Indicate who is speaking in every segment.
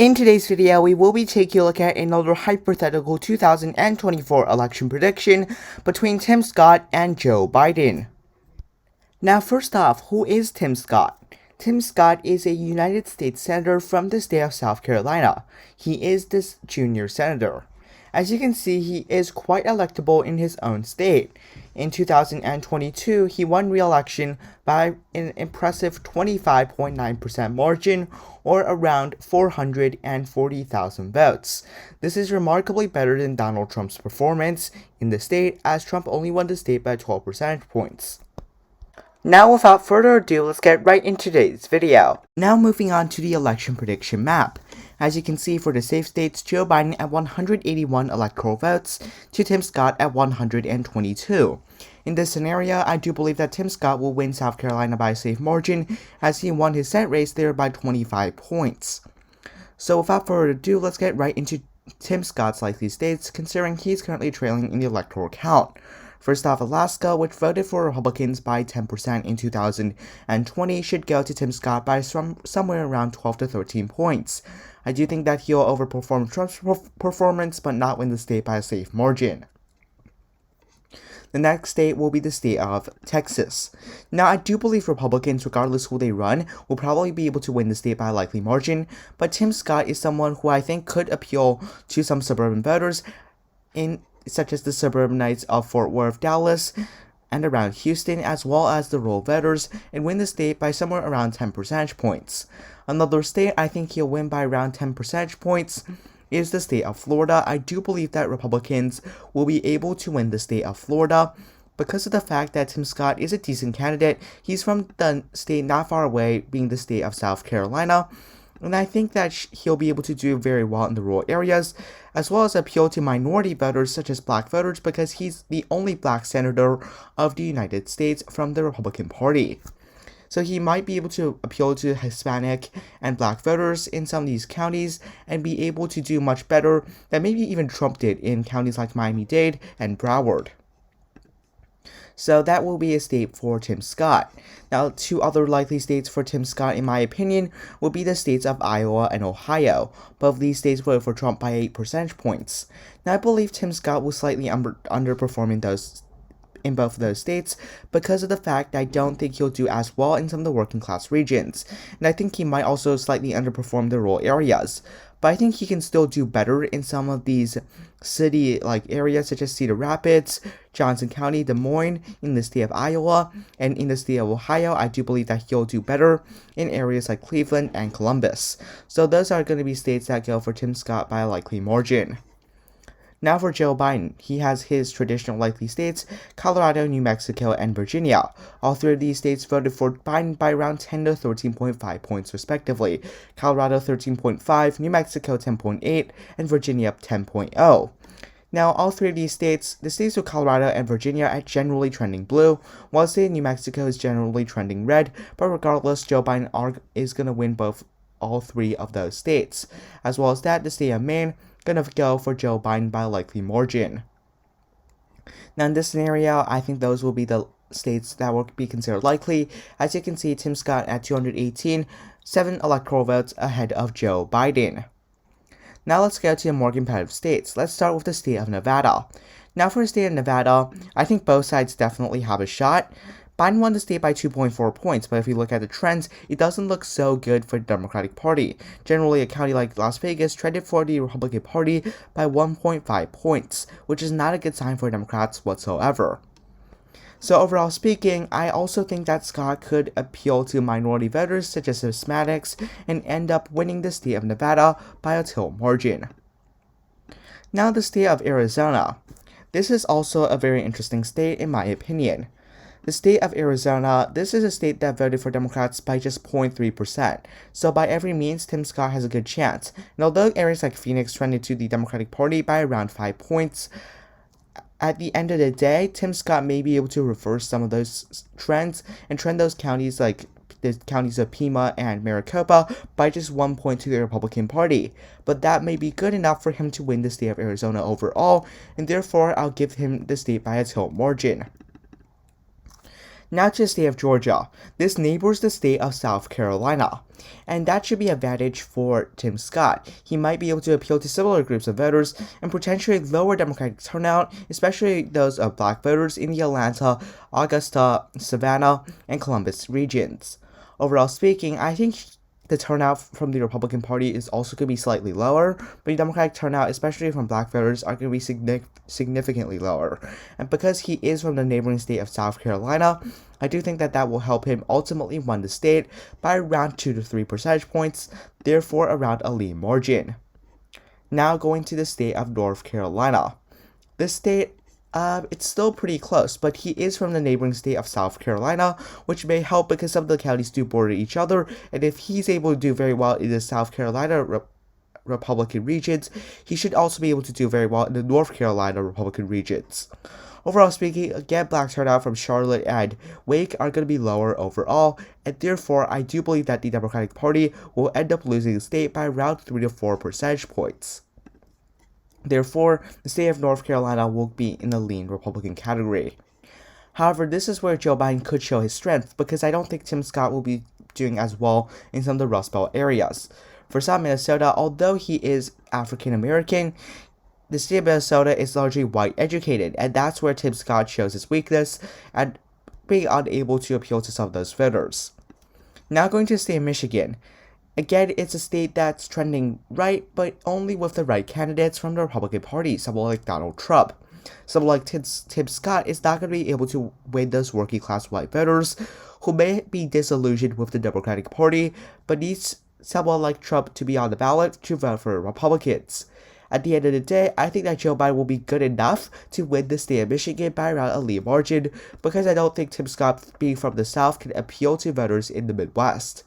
Speaker 1: In today's video, we will be taking a look at another hypothetical 2024 election prediction between Tim Scott and Joe Biden. Now, first off, who is Tim Scott? Tim Scott is a United States Senator from the state of South Carolina. He is this junior senator. As you can see, he is quite electable in his own state. In 2022, he won re-election by an impressive 25.9% margin, or around 440,000 votes. This is remarkably better than Donald Trump's performance in the state, as Trump only won the state by 12 percentage points. Now, without further ado, let's get right into today's video. Now moving on to the election prediction map. As you can see, for the safe states, Joe Biden at 181 electoral votes to Tim Scott at 122. In this scenario, I do believe that Tim Scott will win South Carolina by a safe margin, as he won his Senate race there by 25 points. So without further ado, let's get right into Tim Scott's likely states, considering he's currently trailing in the electoral count. First off, Alaska, which voted for Republicans by 10% in 2020, should go to Tim Scott by somewhere around 12 to 13 points. I do think that he'll overperform Trump's performance, but not win the state by a safe margin. The next state will be the state of Texas. Now, I do believe Republicans, regardless who they run, will probably be able to win the state by a likely margin, but Tim Scott is someone who I think could appeal to some suburban voters, such as the suburbanites of Fort Worth, Dallas, and around Houston, as well as the rural voters, and win the state by somewhere around 10 percentage points. Another state I think he'll win by around 10 percentage points is the state of Florida. I do believe that Republicans will be able to win the state of Florida because of the fact that Tim Scott is a decent candidate. He's from the state not far away, being the state of South Carolina, and I think that he'll be able to do very well in the rural areas, as well as appeal to minority voters such as black voters, because he's the only black senator of the United States from the Republican Party. So he might be able to appeal to Hispanic and black voters in some of these counties and be able to do much better than maybe even Trump did in counties like Miami-Dade and Broward. So that will be a state for Tim Scott. Now, two other likely states for Tim Scott, in my opinion, will be the states of Iowa and Ohio. Both of these states voted for Trump by 8 percentage points. Now, I believe Tim Scott will slightly underperform in both of those states because of the fact that I don't think he'll do as well in some of the working class regions. And I think he might also slightly underperform the rural areas. But I think he can still do better in some of these city-like areas such as Cedar Rapids, Johnson County, Des Moines, in the state of Iowa, and in the state of Ohio. I do believe that he'll do better in areas like Cleveland and Columbus. So those are going to be states that go for Tim Scott by a likely margin. Now for Joe Biden, he has his traditional likely states, Colorado, New Mexico, and Virginia. All three of these states voted for Biden by around 10 to 13.5 points respectively. Colorado 13.5, New Mexico 10.8, and Virginia 10.0. Now, all three of these states, the states of Colorado and Virginia, are generally trending blue, while the state of New Mexico is generally trending red, but regardless, Joe Biden is going to win all three of those states. As well as that, the state of Maine gonna go for Joe Biden by a likely margin. Now in this scenario, I think those will be the states that will be considered likely. As you can see, Tim Scott at 218, 7 electoral votes ahead of Joe Biden. Now let's go to the more competitive states. Let's start with the state of Nevada. Now for the state of Nevada, I think both sides definitely have a shot. Biden won the state by 2.4 points, but if you look at the trends, it doesn't look so good for the Democratic Party. Generally, a county like Las Vegas trended for the Republican Party by 1.5 points, which is not a good sign for Democrats whatsoever. So overall speaking, I also think that Scott could appeal to minority voters such as Hispanics and end up winning the state of Nevada by a tilt margin. Now the state of Arizona. This is also a very interesting state in my opinion. The state of Arizona, this is a state that voted for Democrats by just 0.3%. So by every means, Tim Scott has a good chance. And although areas like Phoenix trended to the Democratic Party by around 5 points, at the end of the day, Tim Scott may be able to reverse some of those trends and trend those counties like the counties of Pima and Maricopa by just 1 point to the Republican Party. But that may be good enough for him to win the state of Arizona overall, and therefore I'll give him the state by a tilt margin. Now to the state of Georgia. This neighbors the state of South Carolina, and that should be an advantage for Tim Scott. He might be able to appeal to similar groups of voters and potentially lower Democratic turnout, especially those of black voters in the Atlanta, Augusta, Savannah, and Columbus regions. Overall speaking, I think the turnout from the Republican Party is also going to be slightly lower, but the Democratic turnout, especially from black voters, are going to be significantly lower. And because he is from the neighboring state of South Carolina, I do think that that will help him ultimately win the state by around 2 to 3 percentage points, therefore around a lean margin. Now going to the state of North Carolina. This state, it's still pretty close, but he is from the neighboring state of South Carolina, which may help because some of the counties do border each other, and if he's able to do very well in the South Carolina Republican regions, he should also be able to do very well in the North Carolina Republican regions. Overall speaking, again, black turnout from Charlotte and Wake are going to be lower overall, and therefore I do believe that the Democratic Party will end up losing the state by around 3 to 4 percentage points. Therefore, the state of North Carolina will be in the lean Republican category. However, this is where Joe Biden could show his strength, because I don't think Tim Scott will be doing as well in some of the Rust Belt areas. For South Minnesota, although he is African American, the state of Minnesota is largely white educated, and that's where Tim Scott shows his weakness and being unable to appeal to some of those voters. Now going to the state of Michigan. Again, it's a state that's trending right, but only with the right candidates from the Republican Party, someone like Donald Trump. Someone like Tim Scott is not going to be able to win those working class white voters who may be disillusioned with the Democratic Party, but needs someone like Trump to be on the ballot to vote for Republicans. At the end of the day, I think that Joe Biden will be good enough to win the state of Michigan by around a lean margin, because I don't think Tim Scott, being from the South, can appeal to voters in the Midwest.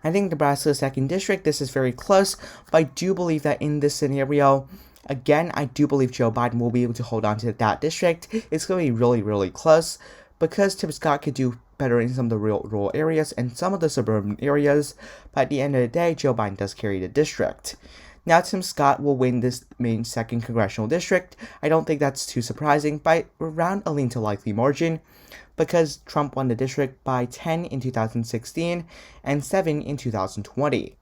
Speaker 1: I think Nebraska's 2nd district, this is very close, but I do believe that in this scenario, again, I do believe Joe Biden will be able to hold on to that district. It's going to be really, really close, because Tim Scott could do better in some of the rural areas and some of the suburban areas, but at the end of the day, Joe Biden does carry the district. Now Tim Scott will win this main 2nd congressional district. I don't think that's too surprising, by around a lean to likely margin, because Trump won the district by 10 in 2016 and 7 in 2020.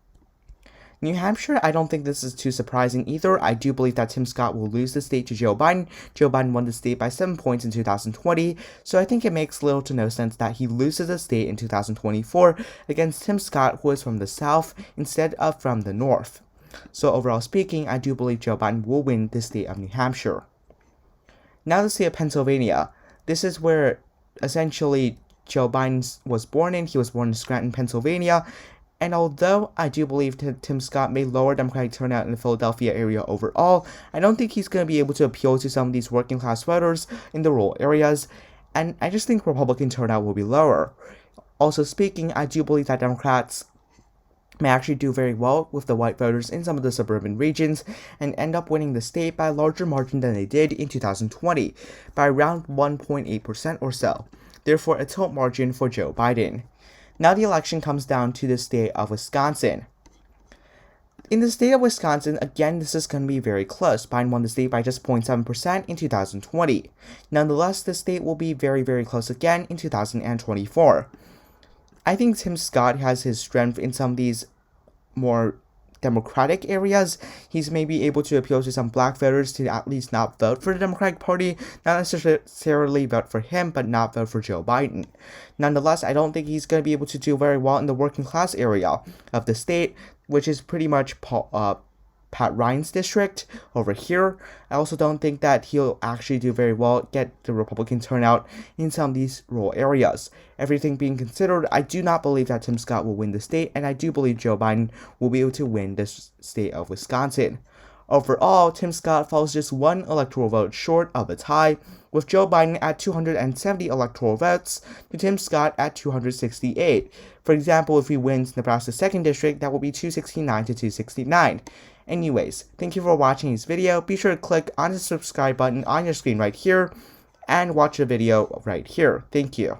Speaker 1: New Hampshire, I don't think this is too surprising either. I do believe that Tim Scott will lose the state to Joe Biden. Joe Biden won the state by 7 points in 2020, so I think it makes little to no sense that he loses the state in 2024 against Tim Scott, who is from the South instead of from the North. So overall speaking, I do believe Joe Biden will win the state of New Hampshire. Now the state of Pennsylvania. This is where essentially Joe Biden was born in. He was born in Scranton, Pennsylvania. And although I do believe that Tim Scott may lower Democratic turnout in the Philadelphia area overall, I don't think he's going to be able to appeal to some of these working class voters in the rural areas. And I just think Republican turnout will be lower. Also speaking, I do believe that Democrats may actually do very well with the white voters in some of the suburban regions and end up winning the state by a larger margin than they did in 2020, by around 1.8% or so. Therefore, a tilt margin for Joe Biden. Now the election comes down to the state of Wisconsin. In the state of Wisconsin, again, this is going to be very close. Biden won the state by just 0.7% in 2020. Nonetheless, the state will be very, very close again in 2024. I think Tim Scott has his strength in some of these more Democratic areas. He's maybe able to appeal to some black voters to at least not vote for the Democratic Party, not necessarily vote for him, but not vote for Joe Biden. Nonetheless, I don't think he's going to be able to do very well in the working class area of the state, which is pretty much Pat Ryan's district over here. I also don't think that he'll actually do very well, get the Republican turnout in some of these rural areas. Everything being considered, I do not believe that Tim Scott will win the state, and I do believe Joe Biden will be able to win the state of Wisconsin. Overall, Tim Scott falls just 1 electoral vote short of a tie, with Joe Biden at 270 electoral votes to Tim Scott at 268. For example, if he wins Nebraska's 2nd district, that will be 269 to 269. Anyways, thank you for watching this video. Be sure to click on the subscribe button on your screen right here and watch the video right here. Thank you.